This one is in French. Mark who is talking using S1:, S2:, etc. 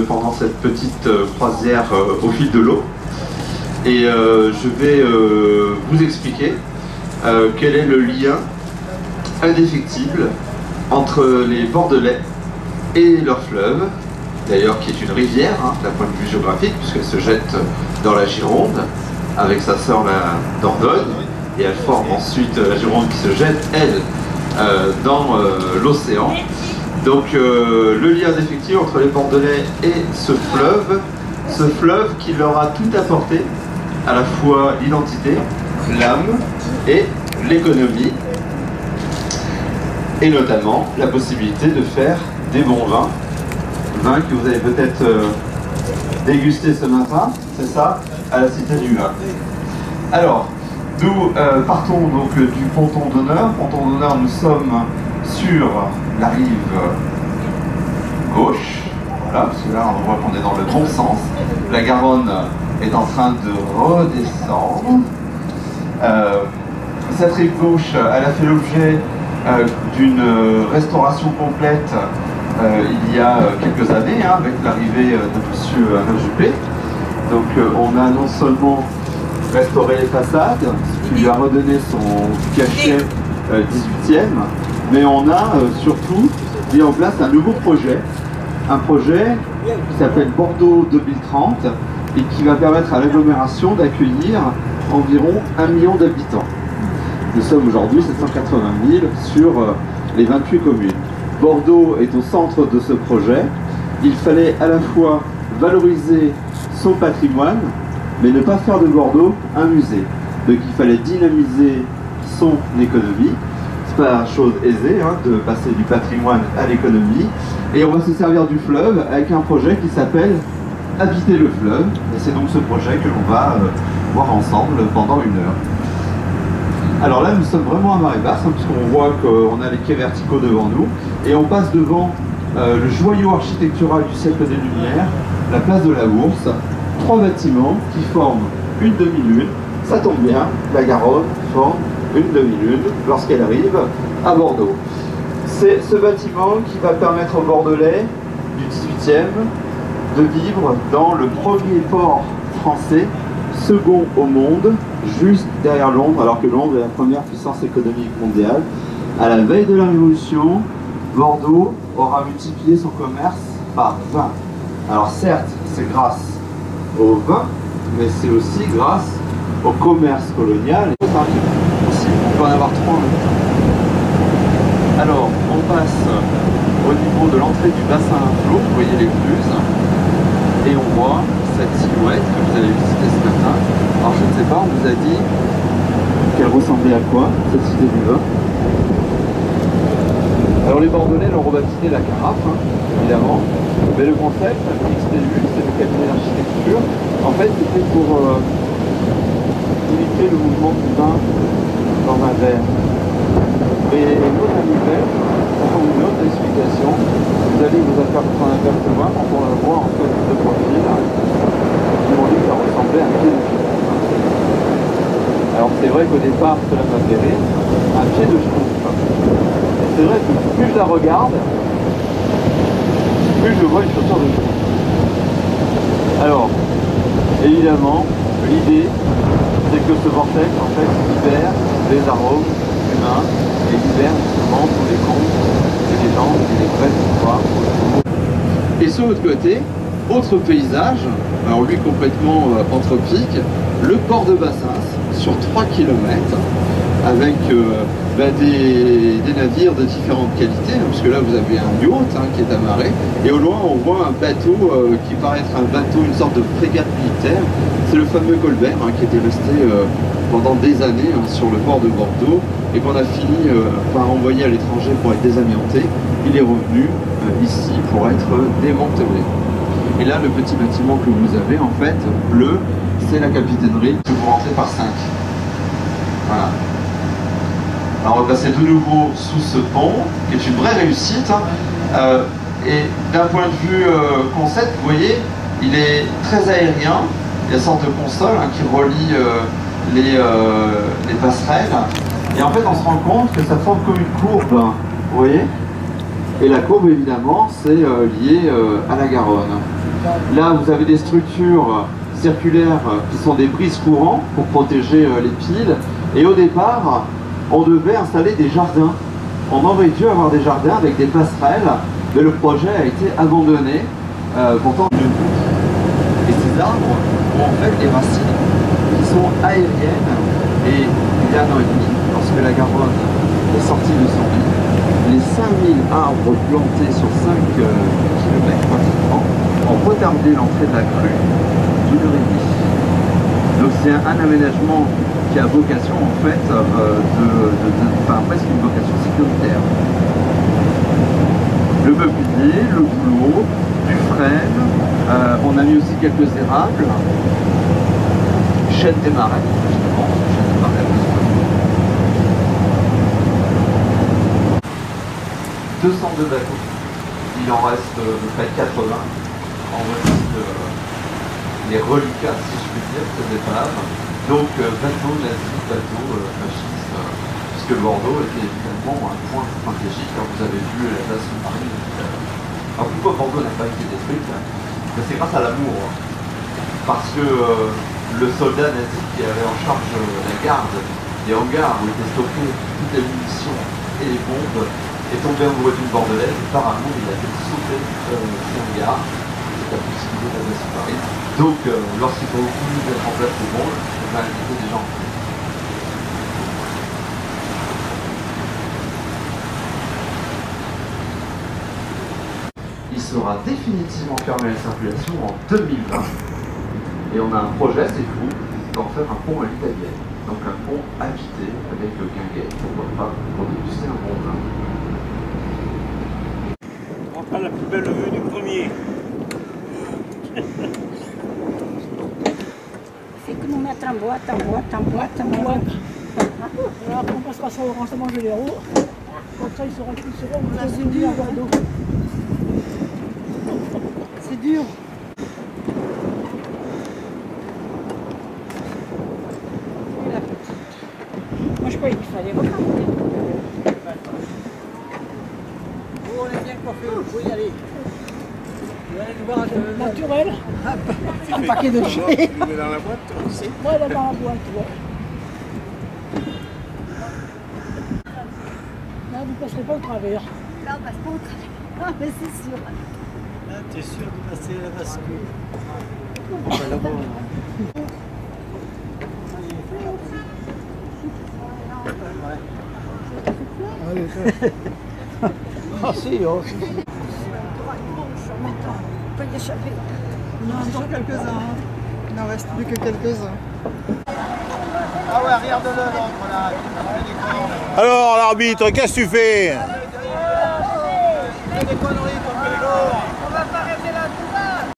S1: pendant cette petite croisière au fil de l'eau. Et je vais vous expliquer quel est le lien indéfectible entre les Bordelais et leur fleuve, d'ailleurs qui est une rivière d'un point de vue géographique, puisqu'elle se jette dans la Gironde avec sa sœur la Dordogne, et elle forme ensuite la Gironde qui se jette, elle, dans l'océan. Donc le lien indéfectible entre les Bordelais et ce fleuve qui leur a tout apporté, à la fois l'identité, l'âme et l'économie, et notamment la possibilité de faire des bons vins que vous avez peut-être dégusté ce matin, c'est ça, à la Cité du Vin. Alors, nous partons donc du ponton d'honneur. Ponton d'honneur, nous sommes sur la rive gauche, voilà, parce que là on voit qu'on est dans le bon sens. La Garonne est en train de redescendre. Cette rive gauche, elle a fait l'objet d'une restauration complète il y a quelques années, avec l'arrivée de M. Alain Juppé. Donc on a non seulement restauré les façades, ce qui lui a redonné son cachet 18e, mais on a surtout mis en place un nouveau projet, un projet qui s'appelle Bordeaux 2030 et qui va permettre à l'agglomération d'accueillir environ 1 million d'habitants. Nous sommes aujourd'hui 780 000 sur les 28 communes. Bordeaux est au centre de ce projet. Il fallait à la fois valoriser son patrimoine, mais ne pas faire de Bordeaux un musée. Donc il fallait dynamiser son économie. C'est pas chose aisée de passer du patrimoine à l'économie. Et on va se servir du fleuve avec un projet qui s'appelle Habiter le fleuve. Et c'est donc ce projet que l'on va voir ensemble pendant 1 heure. Alors là, nous sommes vraiment à marée basse, puisqu'on voit qu'on a les quais verticaux devant nous, et on passe devant le joyau architectural du siècle des Lumières, la place de la Bourse, 3 bâtiments qui forment une demi-lune. Ça tombe bien, la Garonne forme une demi-lune lorsqu'elle arrive à Bordeaux. C'est ce bâtiment qui va permettre aux Bordelais du 18e de vivre dans le premier port français, second au monde, juste derrière Londres, alors que Londres est la première puissance économique mondiale. À la veille de la Révolution, Bordeaux aura multiplié son commerce par 20. Alors certes, c'est grâce au vin, mais c'est aussi grâce au commerce colonial. On peut en avoir 3 en même temps. Alors, on passe au niveau de l'entrée du bassin à flot, vous voyez l'écluse, et on voit cette silhouette que vous avez visitée ce matin. Alors je ne sais pas, on vous a dit qu'elle ressemblait à quoi, cette cité du vin? Alors les Bordelais l'ont rebaptisé la Carafe, évidemment, mais le concept, XTU, c'est le cabinet d'architecture, en fait c'était pour limiter le mouvement du vin dans un verre. Et nos amis belges ont une autre explication. Vous allez vous prendre un verre de vin, quand on le voit en fait de profil, ils m'ont dit que ça ressemblait à un pied de girafe. Alors c'est vrai qu'au départ cela m'a fait rire, un pied de girafe. Et c'est vrai que plus je la regarde, plus je vois une chaussure de girafe. Alors, évidemment, l'idée c'est que ce vortex en fait libère les arômes humains et libère justement tous les contes et les gens et les vraies histoires. Et sur l'autre côté, autre paysage, alors lui complètement anthropique, le port de Bassins sur 3 km avec des navires de différentes qualités, puisque là vous avez un yacht qui est amarré, et au loin on voit un bateau qui paraît être un bateau, une sorte de frégate militaire. C'est le fameux Colbert qui était resté pendant des années sur le port de Bordeaux et qu'on a fini par envoyer à l'étranger pour être désamianté. Il est revenu ici pour être démantelé. Et là, le petit bâtiment que vous avez, en fait, bleu, c'est la capitainerie que vous rentrez par 5. Voilà. Alors on va passer de nouveau sous ce pont, qui est une vraie réussite. Et d'un point de vue concept, vous voyez, il est très aérien. Il y a une sorte de console qui relie les passerelles. Et en fait, on se rend compte que ça forme comme une courbe, vous voyez. Et la courbe, évidemment, c'est lié à la Garonne. Là, vous avez des structures circulaires qui sont des brises courants pour protéger les piles. Et au départ, on devait installer des jardins. On aurait dû avoir des jardins avec des passerelles, mais le projet a été abandonné. Pourtant, et ces arbres ont en fait des racines qui sont aériennes. Et il y a un an et demi, lorsque la Garonne est sortie de son lit, les 5000 arbres plantés sur 5 km pratiquement ont retardé l'entrée de la crue d'une heure et demie. Donc c'est un aménagement qui a vocation en fait, presque une vocation sécuritaire. Le mobilier, le boulot, du frêne, on a mis aussi quelques érables, chêne des marais, justement, chêne des marais. 202 bateaux, il en reste près de 80. En voici les reliquats, si je puis dire, de départ. Donc bateau nazi, bateau fasciste, puisque Bordeaux était évidemment un point stratégique. Alors, vous avez vu la base sous-marine tout à l'heure. Alors pourquoi Bordeaux n'a pas été détruite? C'est grâce à l'amour. Parce que le soldat nazi qui avait en charge la garde des hangars où étaient stockées toutes les munitions et les bombes est tombé amoureux d'une bordelaise et par amour il a fait sauter ces hangars. C'est la possibilité de la base sous-marine. Donc lorsqu'ils ont voulu mettre en place les bombes, il a invité des gens. Il sera définitivement fermé à la circulation en 2020. Et on a un projet, c'est fou, d'en faire un pont à l'italienne. Donc un pont habité avec le guinguet, pourquoi pas, pour déguster un bon vin.
S2: On prend la plus belle vue du premier.
S3: C'est que nous mettre en boîte.
S4: Alors on passera ça au renseignement généraux. Comme ça, ils seront vous une nuit à Bordeaux. C'est dur.
S3: Et la petite. Moi, je croyais qu'il fallait repartir.
S4: On est bien coiffé, vous pouvez y aller. Vous allez nous voir naturel. Un paquet de chien.
S2: Il est dans la boîte aussi.
S4: Moi, elle est dans la boîte, ouais. Là, vous ne passerez pas au travers.
S3: Là, on passe pas au travers. Ah, mais c'est sûr.
S2: Là, tu es sûr de passer la bascule.
S4: Ah si, oh.
S3: On peut y échapper.
S4: Il en reste encore quelques-uns. Hein. Il n'en reste plus que quelques-uns. Ah ouais, regarde-le l'autre là.
S2: Alors, l'arbitre, qu'est-ce que tu fais?
S4: Il fait des conneries comme les gars. On va pas rester là tout